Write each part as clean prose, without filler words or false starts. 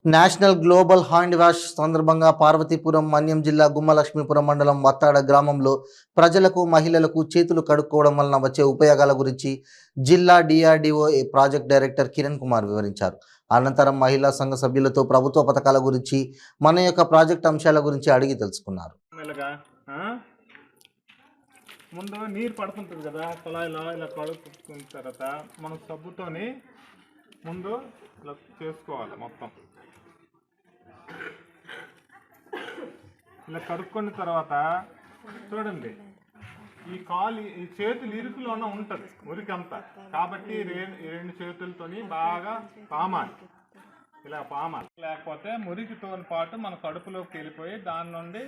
National global hand wash సందర్భంగా పార్వతీపురం మన్యం జిల్లా గుమ్మలక్ష్మీపురం మండలం వత్తాడ గ్రామంలో ప్రజలకు మహిళలకు చేతులు కడుక్కోవడం వలన వచ్చే ఉపయోగాల గురించి జిల్లా DRDO project director Kiran Kumar వివరించారు. అనంతరం మహిళా సంఘ సభ్యులతో ప్రభుత్వ పథకాల గురించి మన యొక్క ప్రాజెక్ట్ అంశాల గురించి అడిగి తెలుసుకున్నారు. ముందు నీరు పడుతుంటుంది కదా, కుళాయిలో ఇలా కడుక్కున్న తర్వాత మనం సబ్బుతోని ముందు ఇలా చేసుకోవాలి. మొత్తం ఇలా కడుక్కున్న తర్వాత చూడండి, ఈ చేతులు ఇరుకులోనే ఉంటుంది ఉరికంతా, కాబట్టి రెండు చేతులతోని బాగా పామాలి. ఇలా పామాలి, లేకపోతే మురికితో పాటు మన కడుపులోకి వెళ్ళిపోయి దాని నుండి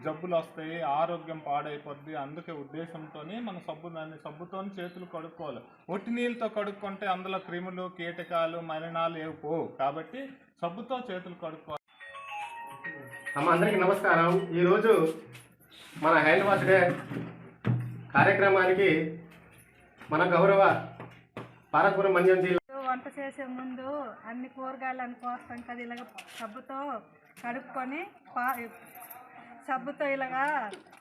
జబ్బులు వస్తాయి, ఆరోగ్యం పాడైపోద్ది. అందుకే ఉద్దేశంతో మన సబ్బుతో చేతులు కడుక్కోవాలి. ఒట్టి నీళ్ళతో కడుక్కుంటే అందులో క్రిములు, కీటకాలు, మలినాలు ఏవి పోవు. కాబట్టి సబ్బుతో చేతులు కడుక్కోవాలి. అందరికీ నమస్కారం. ఈరోజు మన హ్యాండ్ వాష్ డే కార్యక్రమానికి మన గౌరవ పార్వతీపురం మన్యం జిల్లా వంట చేసే ముందు అన్ని కూరగాయలను కోస్తాం కదా, ఇలాగ సబ్బుతో కడుక్కొని సబ్బుతో ఇలాగా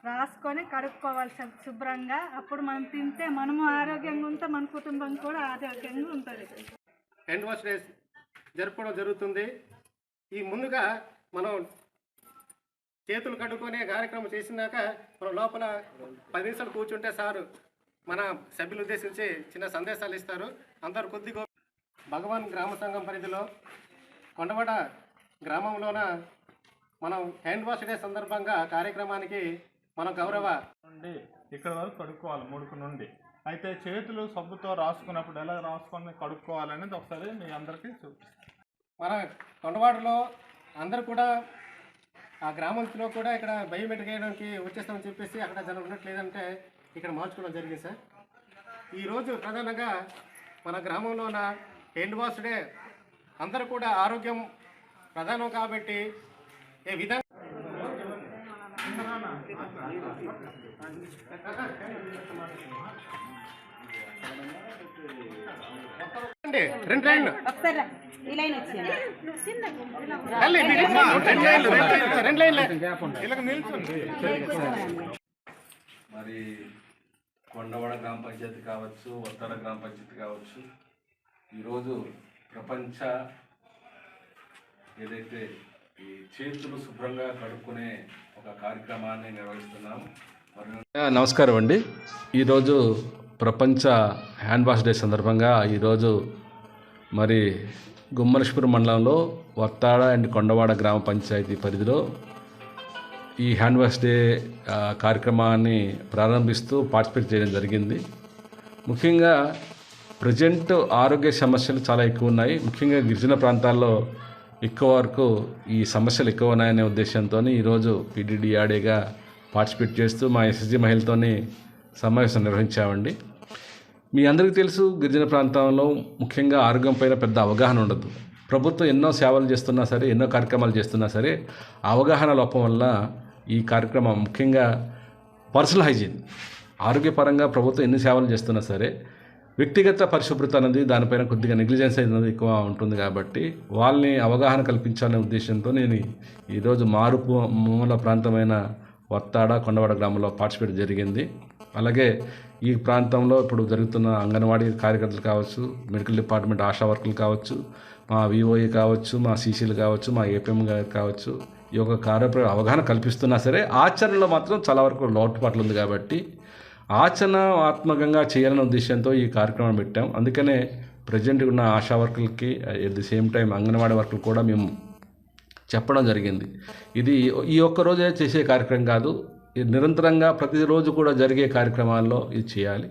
రాసుకొని కడుక్కోవాలి శుభ్రంగా. అప్పుడు మనం తింటే మనము ఆరోగ్యంగా ఉంటే మన కుటుంబం కూడా ఆరోగ్యంగా ఉంటుంది. హ్యాండ్ వాష్ డే జరుపుకోవడం జరుగుతుంది. ఈ ముందుగా మనం చేతులు కడుక్కునే కార్యక్రమం చేసినాక మనం లోపల 10 నిమిషాలు కూర్చుంటే సారు మన సభ్యులు ఉద్దేశించి చిన్న సందేశాలు ఇస్తారు. అందరూ కొద్దిగా భగవాన్ గ్రామ సంఘం పరిధిలో కొండవాడ గ్రామంలోన మనం హ్యాండ్ వాష్ డే సందర్భంగా కార్యక్రమానికి మన గౌరవ నుండి ఇక్కడ వరకు కడుక్కోవాలి, ముడుకు నుండి. అయితే చేతులు సబ్బుతో రాసుకున్నప్పుడు ఎలా రాసుకొని కడుక్కోవాలనేది ఒకసారి మీ అందరికీ చూపిస్తాం. మన కొండవాడలో అందరూ కూడా ఆ గ్రామంలో కూడా ఇక్కడ బయోమెట్రిక్ వేయడానికి వచ్చేస్తామని చెప్పేసి అక్కడ జనం ఉన్నట్లేదంటే ఇక్కడ మార్చుకోవడం జరిగింది సార్. ఈరోజు ప్రధానంగా మన గ్రామంలో ఉన్న హ్యాండ్ వాష్ డే అందరూ కూడా ఆరోగ్యం ప్రధానం కాబట్టి ఏ విధంగా రెండు లైన్లు మరి కొండవాడ గ్రామ పంచాయతీ కావచ్చు, వత్తాడ గ్రామ పంచాయతీ కావచ్చు, ఈరోజు ప్రపంచ ఏదైతే ఈ చేతులు శుభ్రంగా కడుక్కునే ఒక కార్యక్రమాన్ని నిర్వహిస్తున్నాం. నమస్కారం అండి. ఈరోజు ప్రపంచ హ్యాండ్ వాష్ డే సందర్భంగా ఈరోజు మరి గుమ్మలక్ష్మీపురం మండలంలో వత్తాడ అండ్ కొండవాడ గ్రామ పంచాయతీ పరిధిలో ఈ హ్యాండ్ వాష్ డే కార్యక్రమాన్ని ప్రారంభిస్తూ పార్టిసిపేట్ చేయడం జరిగింది. ముఖ్యంగా ప్రజెంట్ ఆరోగ్య సమస్యలు చాలా ఎక్కువ ఉన్నాయి. ముఖ్యంగా గిరిజన ప్రాంతాల్లో ఎక్కువ వరకు ఈ సమస్యలు ఎక్కువ ఉన్నాయనే ఉద్దేశంతో ఈరోజు పీడీడీఆర్డీగా పార్టిసిపేట్ చేస్తూ మా ఎస్ఎస్జి మహిళలతోని సమావేశం నిర్వహించామండి. మీ అందరికీ తెలుసు, గిరిజన ప్రాంతంలో ముఖ్యంగా ఆరోగ్యం పైన పెద్ద అవగాహన ఉండదు. ప్రభుత్వం ఎన్నో సేవలు చేస్తున్నా సరే, ఎన్నో కార్యక్రమాలు చేస్తున్నా సరే, అవగాహన లోపం వల్ల ఈ కార్యక్రమం ముఖ్యంగా పర్సనల్ హైజీన్ ఆరోగ్యపరంగా ప్రభుత్వం ఎన్ని సేవలు చేస్తున్నా సరే వ్యక్తిగత పరిశుభ్రత అనేది దానిపైన కొద్దిగా నెగ్లిజెన్స్ అనేది ఎక్కువ ఉంటుంది. కాబట్టి వాళ్ళని అవగాహన కల్పించాలనే ఉద్దేశంతో నేను ఈరోజు మూల ప్రాంతమైన వత్తాడ కొండవాడ గ్రామంలో పార్టిసిపేట్ జరిగింది. అలాగే ఈ ప్రాంతంలో ఇప్పుడు జరుగుతున్న అంగన్వాడీ కార్యకర్తలు కావచ్చు, మెడికల్ డిపార్ట్మెంట్ ఆశా వర్కులు కావచ్చు, మా విఓఏ కావచ్చు, మా సీసీలు కావచ్చు, మా ఏపీఎం గారు కావచ్చు, ఈ యొక్క అవగాహన కల్పిస్తున్నా సరే ఆచరణలో మాత్రం చాలా వరకు లోటుపాట్లు ఉంది. కాబట్టి ఆచరణాత్మకంగా చేయాలనే ఉద్దేశంతో ఈ కార్యక్రమం పెట్టాం. అందుకనే ప్రజెంట్ ఉన్న ఆశా వర్కులకి at the same time anganwadi వర్కులు కూడా మేము చెప్పడం జరిగింది. ఇది ఈ ఒక్క రోజే చేసే కార్యక్రమం కాదు, నిరంతరంగా ప్రతిరోజు కూడా జరిగే కార్యక్రమాల్లో ఇది చేయాలి.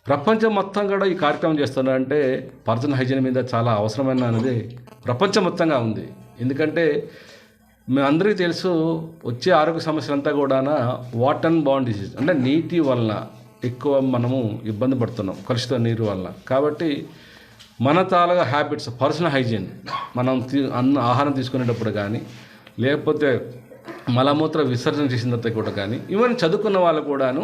ప్రపంచం మొత్తం కూడా ఈ కార్యక్రమం చేస్తున్నారంటే పర్సనల్ హైజీన్ మీద చాలా అవసరమైన అనేది ప్రపంచం మొత్తంగా ఉంది. ఎందుకంటే మీ అందరికీ తెలుసు, వచ్చే ఆరోగ్య సమస్యలంతా కూడా వాటర్ అండ్ బౌండ్ డిసీజ్ అంటే నీటి వలన ఎక్కువ మనము ఇబ్బంది పడుతున్నాం, కలుషిత నీరు వలన. కాబట్టి మన తాలూగా హ్యాబిట్స్ పర్సనల్ హైజీన్ మనం ఆహారం తీసుకునేటప్పుడు కానీ, లేకపోతే మలమూత్ర విసర్జన చేసిన తర్వాత కూడా కానీ, ఈవెన్ చదువుకున్న వాళ్ళు కూడాను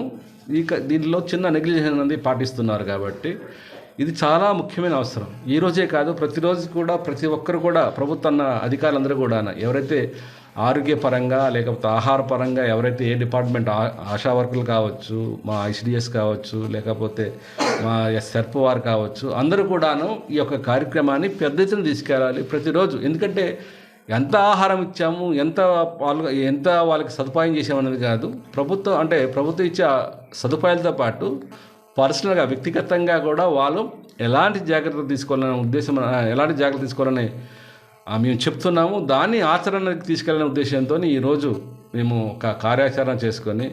దీనిలో చిన్న నెగ్లిజెన్స్ అనేది పాటిస్తున్నారు. కాబట్టి ఇది చాలా ముఖ్యమైన అవసరం. ఈ రోజే కాదు, ప్రతిరోజు కూడా ప్రతి ఒక్కరు కూడా ప్రభుత్వ అధికారులందరూ కూడా ఎవరైతే ఆరోగ్యపరంగా లేకపోతే ఆహార పరంగా ఎవరైతే ఏ డిపార్ట్మెంట్ ఆశా వర్కులు కావచ్చు, మా ఐసిడిఎస్ కావచ్చు, లేకపోతే మా సెర్ప్ వారు కావచ్చు, అందరూ కూడాను ఈ యొక్క కార్యక్రమాన్ని పెద్ద ఎత్తున తీసుకెళ్ళాలి ప్రతిరోజు. ఎందుకంటే ఎంత ఆహారం ఇచ్చాము, ఎంత వాళ్ళకి సదుపాయం చేసామన్నది కాదు, ప్రభుత్వం ఇచ్చే సదుపాయాలతో పాటు పర్సనల్గా వ్యక్తిగతంగా కూడా వాళ్ళు ఎలాంటి జాగ్రత్తలు తీసుకోవాలని మేము చెప్తున్నాము. దాన్ని ఆచరణకు తీసుకెళ్ళిన ఉద్దేశంతో ఈరోజు మేము ఒక కార్యాచరణ చేసుకొని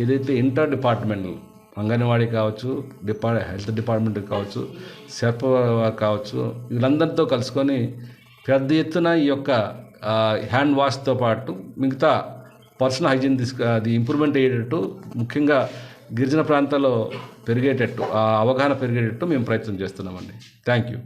ఏదైతే ఇంటర్ డిపార్ట్మెంట్లు అంగన్వాడీ కావచ్చు, హెల్త్ డిపార్ట్మెంట్ కావచ్చు, సెర్ప్ కావచ్చు, వీళ్ళందరితో కలుసుకొని పెద్ద ఎత్తున ఈ యొక్క హ్యాండ్ వాష్తో పాటు మిగతా పర్సనల్ హైజీన్ అది ఇంప్రూవ్మెంట్ అయ్యేటట్టు, ముఖ్యంగా గిరిజన ప్రాంతాల్లో పెరిగేటట్టు, ఆ అవగాహన పెరిగేటట్టు మేము ప్రయత్నం చేస్తున్నామండి. Thank you.